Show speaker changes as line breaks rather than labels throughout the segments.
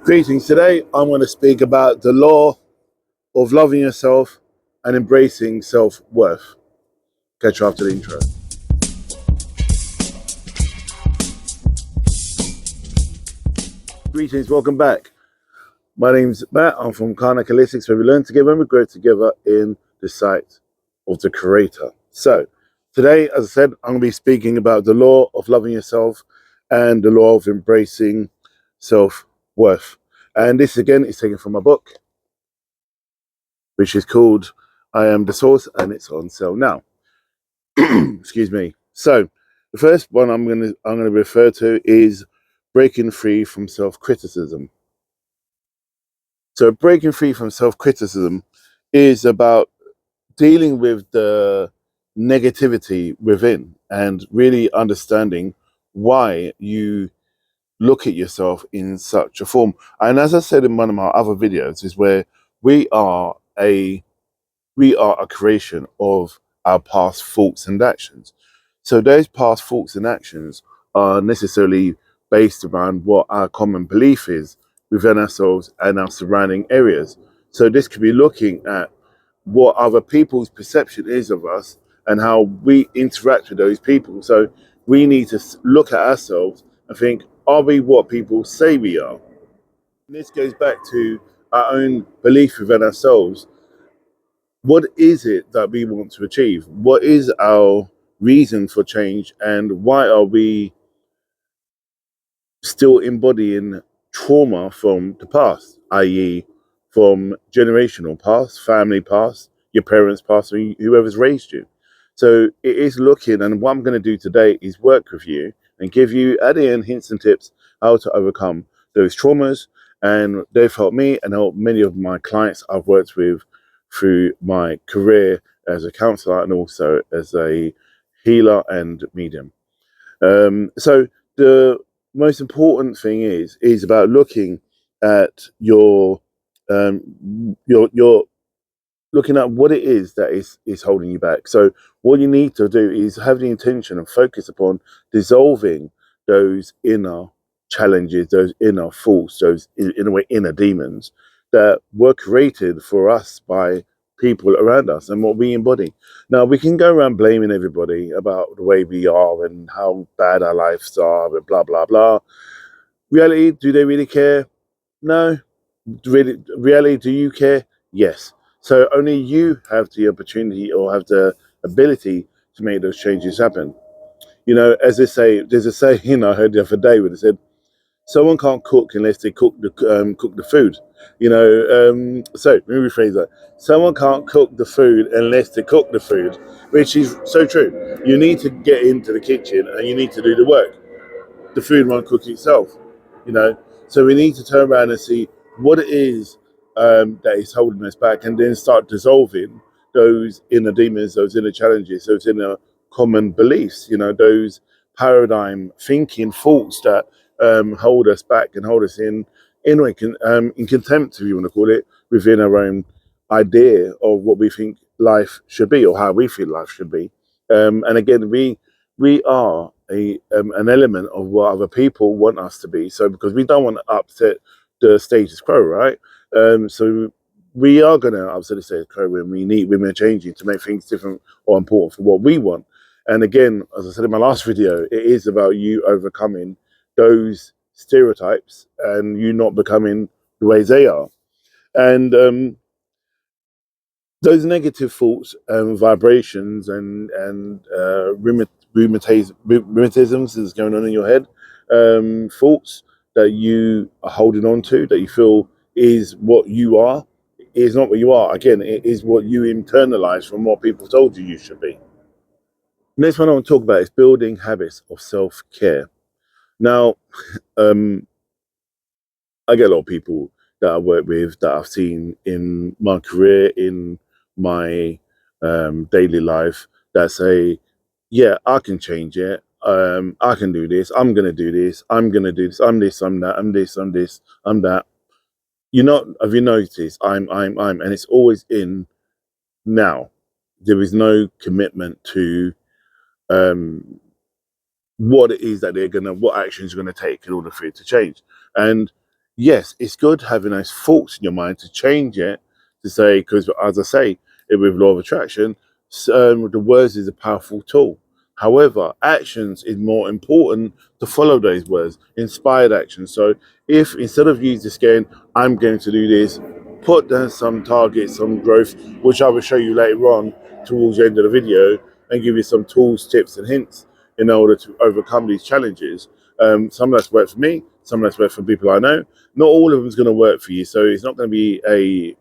Greetings. Today I'm going to speak about the law of loving yourself and embracing self-worth. Catch you after the intro. Greetings, welcome back. My name's Matt. I'm from Karnak Holistics, where we learn together and we grow together in the sight of the Creator. So today, as I said, I'm going to be speaking about the law of loving yourself and the law of embracing self-worth. And this again is taken from my book, which is called I Am the Source, and it's on sale now. Excuse me. So the first one I'm gonna refer to is breaking free from self-criticism. So breaking free from self-criticism is about dealing with the negativity within and really understanding why you look at yourself in such a form. And as I said in one of my other videos, is where we are a creation of our past thoughts and actions. So those past thoughts and actions are necessarily based around what our common belief is within ourselves and our surrounding areas. So this could be looking at what other people's perception is of us and how we interact with those people. So we need to look at ourselves and think, are we what people say we are? And this goes back to our own belief within ourselves. What is it that we want to achieve? What is our reason for change, and why are we still embodying trauma from the past, i.e., from generational past, family past, your parents past, or whoever's raised you? So it is looking, and what I'm going to do today is work with you and give you at the end hints and tips how to overcome those traumas. And they've helped me and helped many of my clients I've worked with through my career as a counselor and also as a healer and medium. So the most important thing is about looking at your looking at what it is that is holding you back. So what you need to do is have the intention and focus upon dissolving those inner challenges, those inner thoughts, those in a way inner demons that were created for us by people around us and what we embody. Now we can go around blaming everybody about the way we are and how bad our lives are and blah blah blah. Reality, do they really care? No. Really, do you care? Yes. So only you have the opportunity or have the ability to make those changes happen. You know, as they say, there's a saying I heard the other day where they said, "Someone can't cook unless they cook the food." So let me rephrase that. Someone can't cook the food unless they cook the food, which is so true. You need to get into the kitchen and you need to do the work. The food won't cook itself, you know. So we need to turn around and see what it is that is holding us back, and then start dissolving those inner demons, those inner challenges, those inner common beliefs. You know, those paradigm thinking thoughts that hold us back and hold us in contempt, if you want to call it, within our own idea of what we think life should be or how we feel life should be. And again, we are an element of what other people want us to be. So because we don't want to upset the status quo, right? So we are going to upset the status quo when we need women changing to make things different or important for what we want. And again, as I said in my last video, it is about you overcoming those stereotypes and you not becoming the way they are. And those negative thoughts and vibrations and rheumatisms that's going on in your head, thoughts that you are holding on to, that you feel is what you are, is not what you are. Again, it is what you internalize from what people told you should be. Next one I want to talk about is building habits of self-care. Now, I get a lot of people that I work with that I've seen in my career, in my daily life, that say, yeah, I can change it. I can do this. I'm going to do this. I'm going to do this. I'm this, I'm that. I'm this, I'm this, I'm that. You're not, have you noticed? And it's always in now. There is no commitment to um, what it is that they're going to, what actions are going to take in order for it to change. And yes, it's good having those thoughts in your mind to change it, to say, because as I say, with law of attraction, the words is a powerful tool. However, actions is more important to follow those words, inspired action. So if instead of you just going, I'm going to do this, put down some targets, some growth, which I will show you later on towards the end of the video, and give you some tools, tips, and hints in order to overcome these challenges. Some that's worked for me, some that's worked for people I know. Not all of them is going to work for you, so it's not going to be a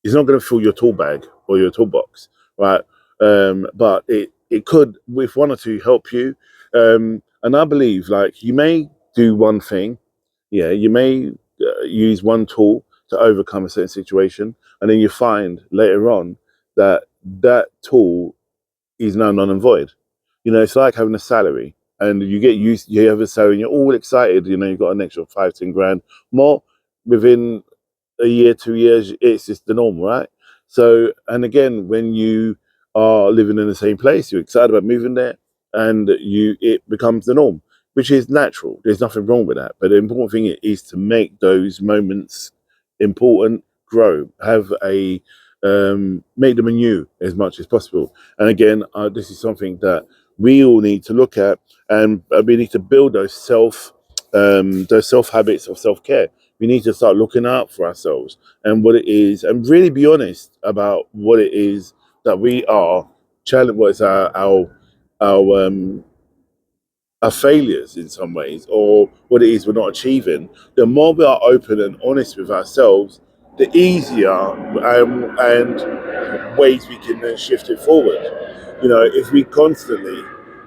it's not going to fill your tool bag or your toolbox, right? But it could, with one or two, help you. And I believe, like, you may do one thing, yeah, you may use one tool to overcome a certain situation, and then you find later on that that tool is now non and void. You know, it's like having a salary, and you get used. You have a salary, and you're all excited. You know, you've got an extra 5, 10 grand more within a year, 2 years. It's just the norm, right? So, and again, when you are living in the same place, you're excited about moving there, and it becomes the norm, which is natural. There's nothing wrong with that. But the important thing is to make those moments important, grow, have a make them anew as much as possible. And again, this is something that we all need to look at, and we need to build those self habits of self care. We need to start looking out for ourselves and what it is, and really be honest about what it is that we are challenge. What's our our failures in some ways, or what it is we're not achieving. The more we are open and honest with ourselves, the easier and ways we can then shift it forward. You know, if we constantly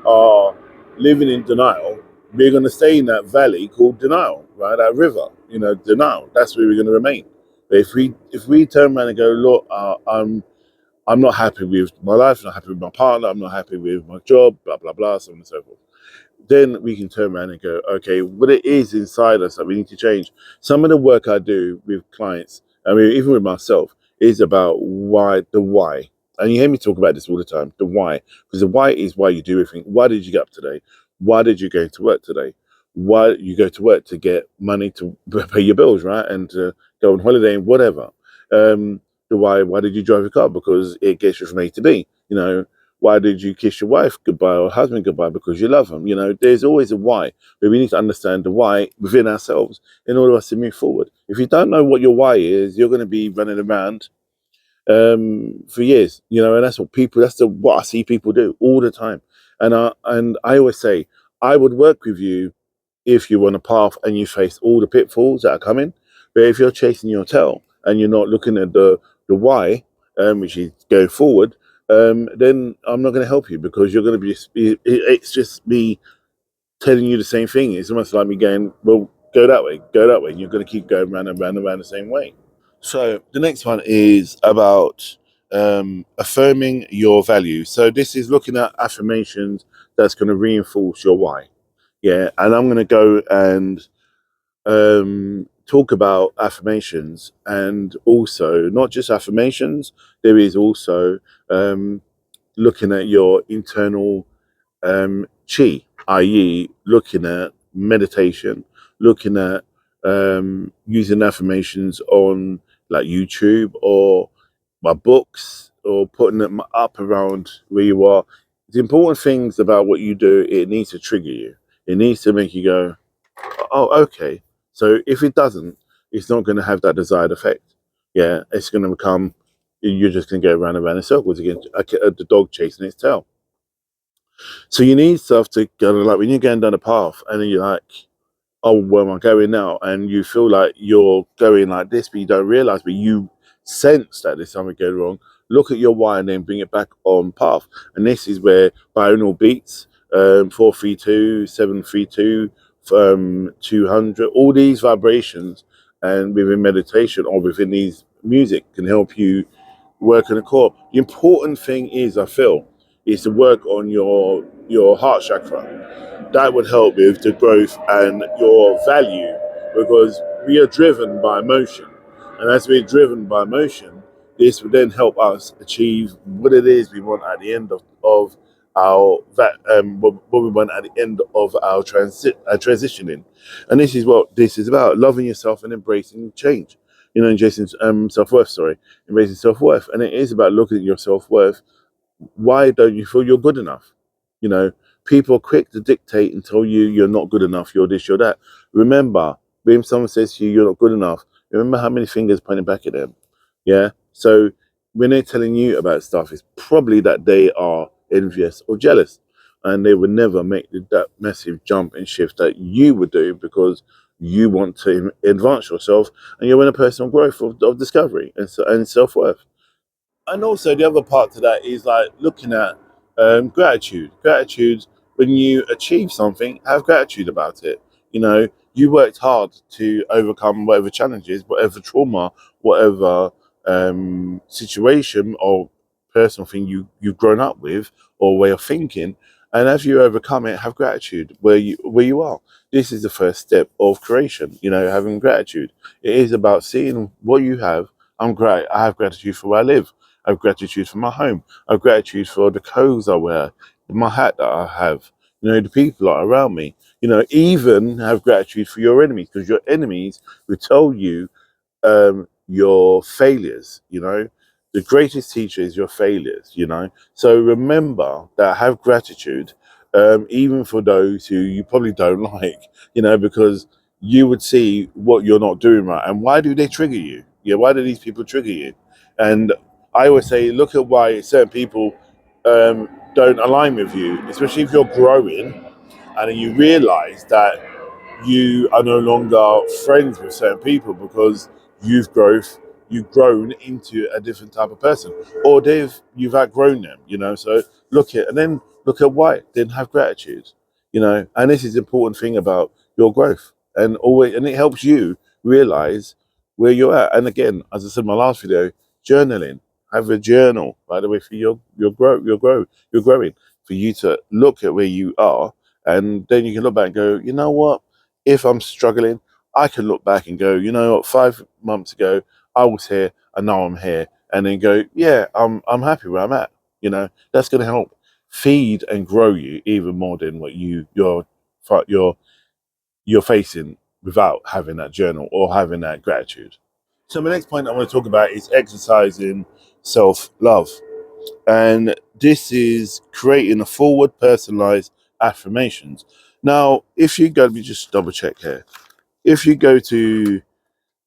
are living in denial, we're going to stay in that valley called denial, right? That river, you know, denial. That's where we're going to remain. But if we turn around and go, look, I'm not happy with my life, I'm not happy with my partner, I'm not happy with my job, blah blah blah, so on and so forth, then we can turn around and go, okay, what it is inside us that we need to change. Some of the work I do with clients, I mean, even with myself, is about why. And you hear me talk about this all the time, the why. Because the why is why you do everything. Why did you get up today? Why did you go to work today? Why you go to work? To get money to pay your bills, right? And to go on holiday and whatever. The why did you drive your car? Because it gets you from A to B. You know, why did you kiss your wife goodbye or husband goodbye? Because you love them. You know, there's always a why, but we need to understand the why within ourselves in order for us to move forward. If you don't know what your why is, you're going to be running around for years. You know, and that's what people. What I see people do all the time. And I always say, I would work with you if you're on a path and you face all the pitfalls that are coming. But if you're chasing your tail and you're not looking at the why, which is going forward, then I'm not going to help you, because you're going to it's just me telling you the same thing. It's almost like me going, well, go that way. And you're going to keep going round and round and round the same way. So the next one is about affirming your values. So this is looking at affirmations that's going to reinforce your why. Yeah, and I'm going to go and talk about affirmations, and also not just affirmations. There is also looking at your internal chi, i.e., looking at meditation, looking at using affirmations on like YouTube or my books, or putting them up around where you are. The important things about what you do, it needs to trigger you. It needs to make you go, oh, okay. So if it doesn't, it's not going to have that desired effect. Yeah, it's going to become, you're just going to go around and around in circles again, the dog chasing its tail. So you need stuff to go, like when you're going down a path and then you're like, oh, where am I going now? And you feel like you're going like this, but you don't realize, but you sense that there's something going wrong. Look at your why and then bring it back on path. And this is where binaural beats, 432, 732, 200, all these vibrations, and within meditation or within these music can help you work on the core. The important thing is, I feel, is to work on your heart chakra. That would help with the growth and your value, because we are driven by emotion. And as we're driven by emotion, this would then help us achieve what it is we want at the end of what we want at the end of our transitioning. And this is what this is about: loving yourself and embracing change. And Jason's self-worth. Sorry, embracing self-worth, and it is about looking at your self-worth. Why don't you feel you're good enough? You know, people are quick to dictate and tell you you're not good enough, you're this, you're that. Remember, when someone says to you you're not good enough, remember how many fingers pointing back at them. Yeah. So when they're telling you about stuff, it's probably that they are envious or jealous, and they would never make that massive jump and shift that you would do because you want to advance yourself and you're in a personal growth of discovery and self worth. And also the other part to that is like looking at gratitude. Gratitude, when you achieve something, have gratitude about it. You worked hard to overcome whatever challenges, whatever trauma, whatever situation or personal thing you've grown up with or way of thinking. And as you overcome it, have gratitude where you are. This is the first step of creation, having gratitude. It is about seeing what you have. I'm great. I have gratitude for where I live. I have gratitude for my home. I have gratitude for the clothes I wear, my hat that I have, the people that are around me. Even have gratitude for your enemies, because your enemies will tell you your failures. The greatest teacher is your failures. So remember that, have gratitude, even for those who you probably don't like, because you would see what you're not doing right. And why do they trigger you? Yeah, why do these people trigger you? And I always say, look at why certain people don't align with you, especially if you're growing and then you realize that you are no longer friends with certain people because you've grown into a different type of person, or you've outgrown them. So look at why, then have gratitude. And this is the important thing about your growth, and it helps you realize where you're at. And again, as I said in my last video, journaling. Have a journal, by the way, for you're growing, for you to look at where you are, and then you can look back and go, you know what, if I'm struggling, I can look back and go, you know what, 5 months ago I was here and now I'm here, and then go, yeah, I'm happy where I'm at. That's going to help feed and grow you even more than what you're facing without having that journal or having that gratitude. So my next point I want to talk about is exercising self-love, and this is creating a forward personalized affirmations. Now, if you go, let me just double check here. If you go to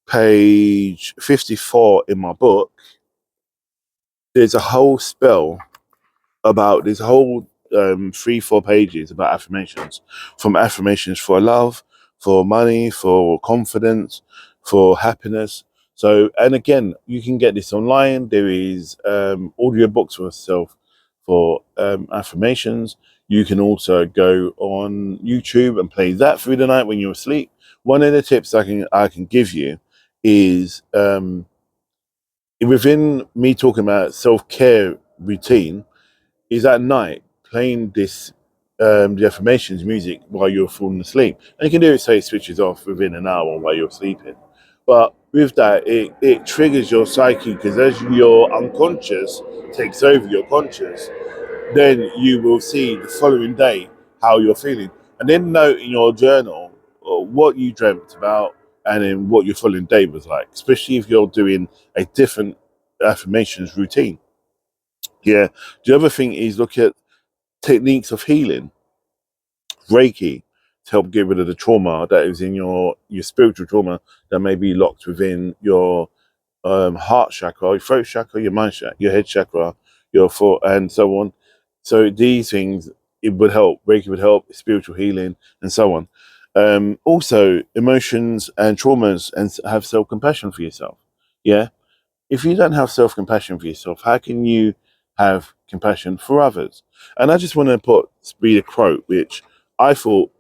page 54 in my book, there's a whole spell about this whole 3-4 pages about affirmations, from affirmations for love, for money, for confidence, for happiness. So, and again, you can get this online. There is audio books for yourself for affirmations. You can also go on YouTube and play that through the night when you're asleep. One of the tips I can give you is, within me talking about self-care routine, is at night playing this the affirmations music while you're falling asleep. And you can do it, say it switches off within an hour while you're sleeping. But with that, it triggers your psyche, because as your unconscious takes over your conscious, then you will see the following day how you're feeling. And then note in your journal what you dreamt about and then what your following day was like, especially if you're doing a different affirmations routine. Yeah. The other thing is look at techniques of healing, Reiki, to help get rid of the trauma that is in your spiritual trauma that may be locked within your heart chakra, your throat chakra, your mind chakra, your head chakra, your foot, and so on. So these things, it would help. Reiki would help, spiritual healing, and so on. Also, emotions and traumas, and have self compassion for yourself. Yeah, if you don't have self compassion for yourself, how can you have compassion for others? And I just want to read a quote which I thought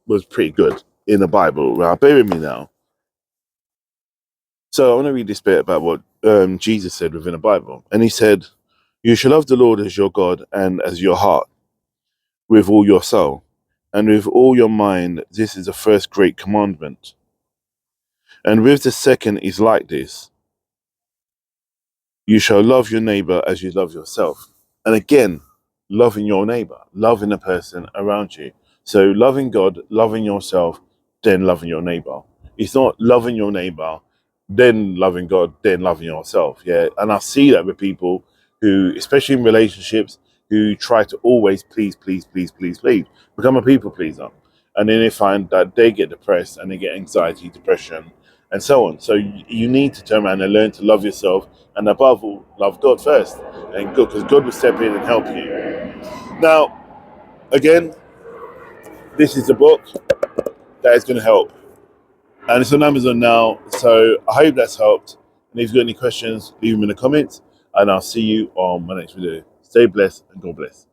was pretty good in the Bible. Well, bear with me now. So I want to read this bit about what Jesus said within the Bible. And he said, "You shall love the Lord as your God and as your heart, with all your soul, and with all your mind. This is the first great commandment. And with the second is like this: you shall love your neighbor as you love yourself." And again, loving your neighbor, loving the person around you. So loving God, loving yourself, then loving your neighbor. It's not loving your neighbor, then loving God, then loving yourself. Yeah. And I see that with people who, especially in relationships, who try to always please, become a people pleaser. And then they find that they get depressed and they get anxiety, depression, and so on. So you need to turn around and learn to love yourself, and above all, love God first. And God, because God will step in and help you. Now, again, this is a book that is going to help, and it's on Amazon now. So I hope that's helped. And if you've got any questions, leave them in the comments, and I'll see you on my next video. Stay blessed and God bless.